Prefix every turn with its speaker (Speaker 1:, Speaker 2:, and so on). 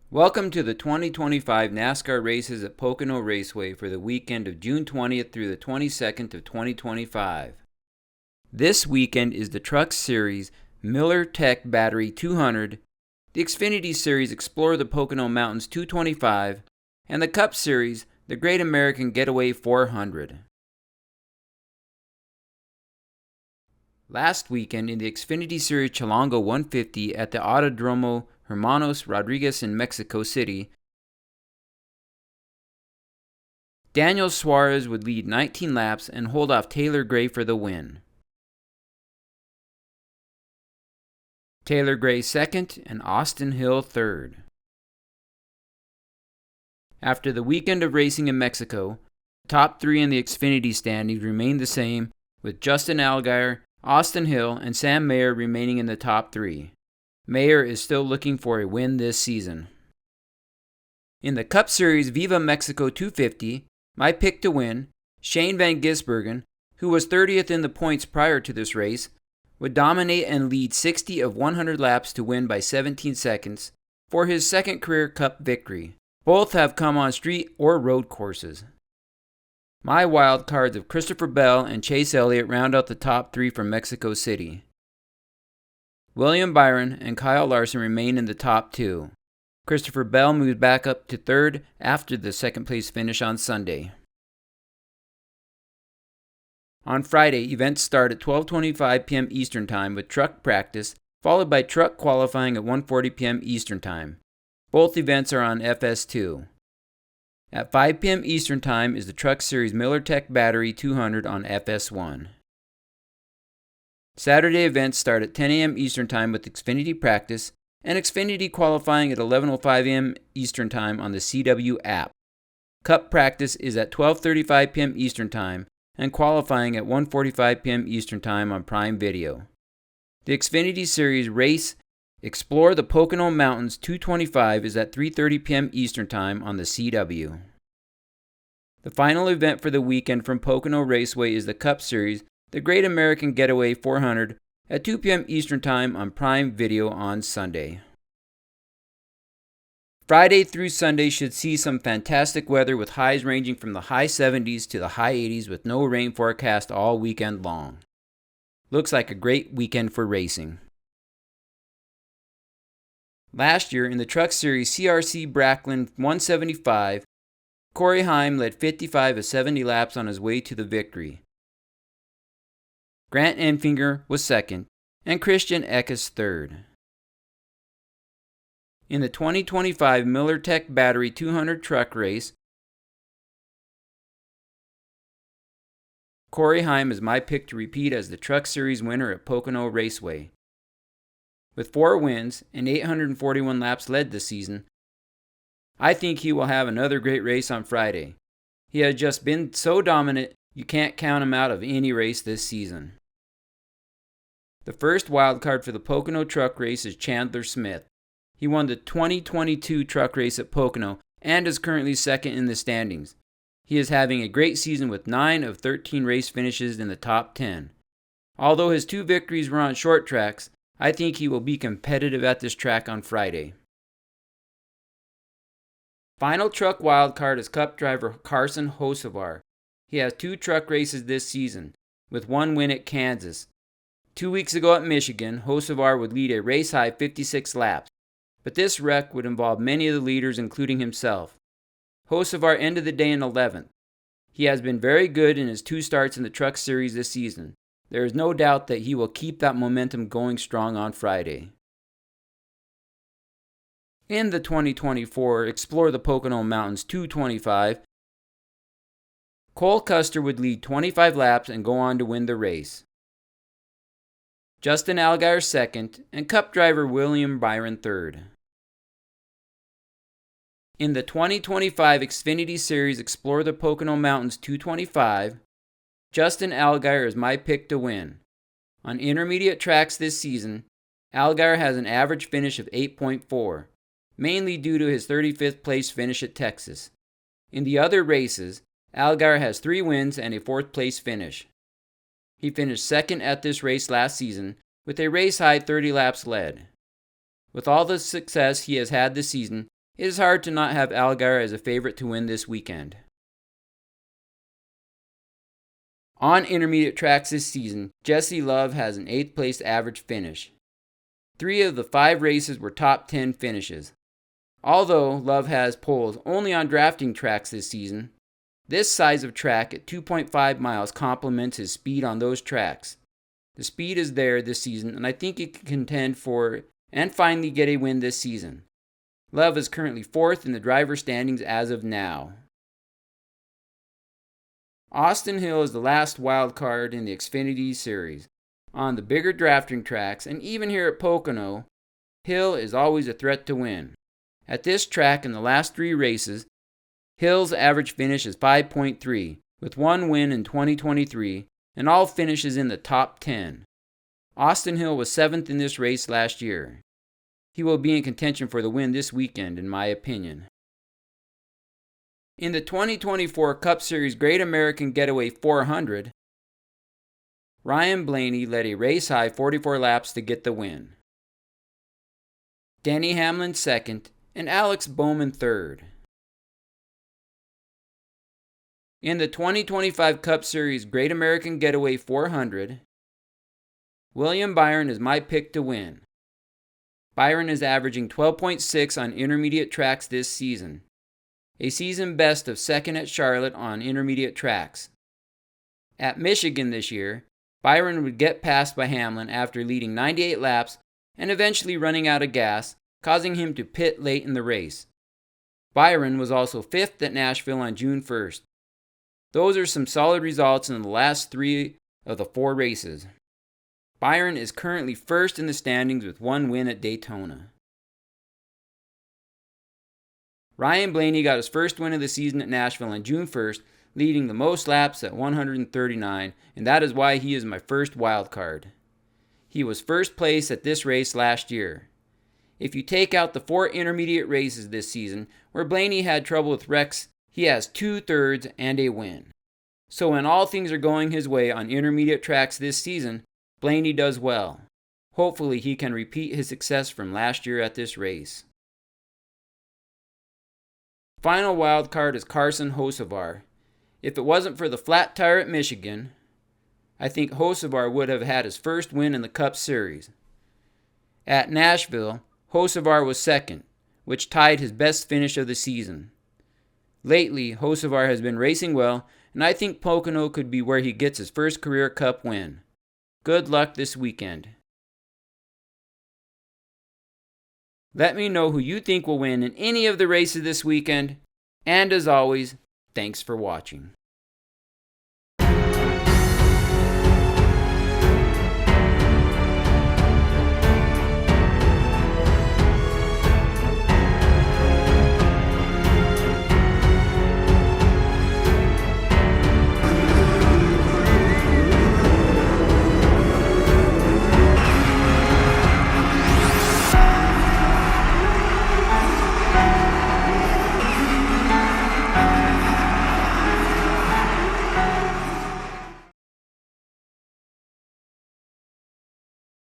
Speaker 1: Welcome to the 2025 NASCAR races at Pocono Raceway for the weekend of June 20th through the 22nd of 2025. This weekend is the Truck Series Miller Tech Battery 200, the Xfinity Series Explore the Pocono Mountains 225, and the Cup Series the Great American Getaway 400. Last weekend in the Xfinity Series Chilongo 150 at the Autodromo Hermanos Rodriguez in Mexico City, Daniel Suarez would lead 19 laps and hold off Taylor Gray for the win. Taylor Gray second and Austin Hill third. After the weekend of racing in Mexico, the top three in the Xfinity standings remained the same, with Justin Allgaier, Austin Hill, and Sam Mayer remaining in the top three. Mayer is still looking for a win this season. In the Cup Series Viva Mexico 250, my pick to win, Shane Van Gisbergen, who was 30th in the points prior to this race, would dominate and lead 60 of 100 laps to win by 17 seconds for his second career Cup victory. Both have come on street or road courses. My wild cards of Christopher Bell and Chase Elliott round out the top three from Mexico City. William Byron and Kyle Larson remain in the top two. Christopher Bell moves back up to third after the second place finish on Sunday. On Friday, events start at 12:25 p.m. Eastern Time with truck practice, followed by truck qualifying at 1:40 p.m. Eastern Time. Both events are on FS2. At 5 p.m. Eastern Time is the Truck Series Miller Tech Battery 200 on FS1. Saturday events start at 10 a.m. Eastern Time with Xfinity practice and Xfinity qualifying at 11:05 a.m. Eastern Time on the CW app. Cup practice is at 12:35 p.m. Eastern Time and qualifying at 1:45 p.m. Eastern Time on Prime Video. The Xfinity Series race Explore the Pocono Mountains 225 is at 3:30 p.m. Eastern Time on the CW. The final event for the weekend from Pocono Raceway is the Cup Series the Great American Getaway 400 at 2 p.m. Eastern Time on Prime Video on Sunday. Friday through Sunday should see some fantastic weather with highs ranging from the high 70s to the high 80s with no rain forecast all weekend long. Looks like a great weekend for racing. Last year in the Truck Series CRC Bracklin 175, Corey Heim led 55 of 70 laps on his way to the victory. Grant Enfinger was second, and Christian Eckes third. In the 2025 Miller Tech Battery 200 truck race, Corey Heim is my pick to repeat as the Truck Series winner at Pocono Raceway. With 4 wins and 841 laps led this season, I think he will have another great race on Friday. He has just been so dominant, you can't count him out of any race this season. The first wild card for the Pocono truck race is Chandler Smith. He won the 2022 truck race at Pocono and is currently second in the standings. He is having a great season with 9 of 13 race finishes in the top 10. Although his 2 victories were on short tracks, I think he will be competitive at this track on Friday. Final truck wildcard is Cup driver Carson Hocevar. He has 2 truck races this season, with 1 win at Kansas. 2 weeks ago at Michigan, Hocevar would lead a race-high 56 laps, but this wreck would involve many of the leaders, including himself. Hocevar ended the day in 11th. He has been very good in his 2 starts in the Truck Series this season. There is no doubt that he will keep that momentum going strong on Friday. In the 2024 Explore the Pocono Mountains 225, Cole Custer would lead 25 laps and go on to win the race. Justin Allgaier second, and Cup driver William Byron third. In the 2025 Xfinity Series Explore the Pocono Mountains 225, Justin Allgaier is my pick to win. On intermediate tracks this season, Allgaier has an average finish of 8.4, mainly due to his 35th place finish at Texas. In the other races, Allgaier has 3 wins and a 4th place finish. He finished second at this race last season with a race-high 30 laps led. With all the success he has had this season, It is hard to not have Allgaier as a favorite to win this weekend. On intermediate tracks this season, Jesse Love has an 8th place average finish. 3 of the 5 races were top 10 finishes. Although Love has poles only on drafting tracks this season, this size of track at 2.5 miles complements his speed on those tracks. The speed is there this season, and I think he can contend for and finally get a win this season. Love is currently 4th in the driver standings as of now. Austin Hill is the last wild card in the Xfinity Series. On the bigger drafting tracks, and even here at Pocono, Hill is always a threat to win. At this track in the last 3 races, Hill's average finish is 5.3, with 1 win in 2023, and all finishes in the top 10. Austin Hill was 7th in this race last year. He will be in contention for the win this weekend, in my opinion. In the 2024 Cup Series Great American Getaway 400, Ryan Blaney led a race-high 44 laps to get the win. Denny Hamlin 2nd, and Alex Bowman 3rd. In the 2025 Cup Series Great American Getaway 400, William Byron is my pick to win. Byron is averaging 12.6 on intermediate tracks this season, a season best of 2nd at Charlotte on intermediate tracks. At Michigan this year, Byron would get passed by Hamlin after leading 98 laps and eventually running out of gas, causing him to pit late in the race. Byron was also 5th at Nashville on June 1st. Those are some solid results in the last 3 of the 4 races. Byron is currently 1st in the standings with 1 win at Daytona. Ryan Blaney got his first win of the season at Nashville on June 1st, leading the most laps at 139, and that is why he is my first wild card. He was 1st place at this race last year. If you take out the 4 intermediate races this season where Blaney had trouble with wrecks, he has 2 thirds and a win. So when all things are going his way on intermediate tracks this season, Blaney does well. Hopefully he can repeat his success from last year at this race. Final wild card is Carson Hocevar. If it wasn't for the flat tire at Michigan, I think Hocevar would have had his first win in the Cup Series. At Nashville, Hocevar was 2nd, which tied his best finish of the season. Lately, Hocevar has been racing well, and I think Pocono could be where he gets his first career Cup win. Good luck this weekend. Let me know who you think will win in any of the races this weekend, and as always, thanks for watching.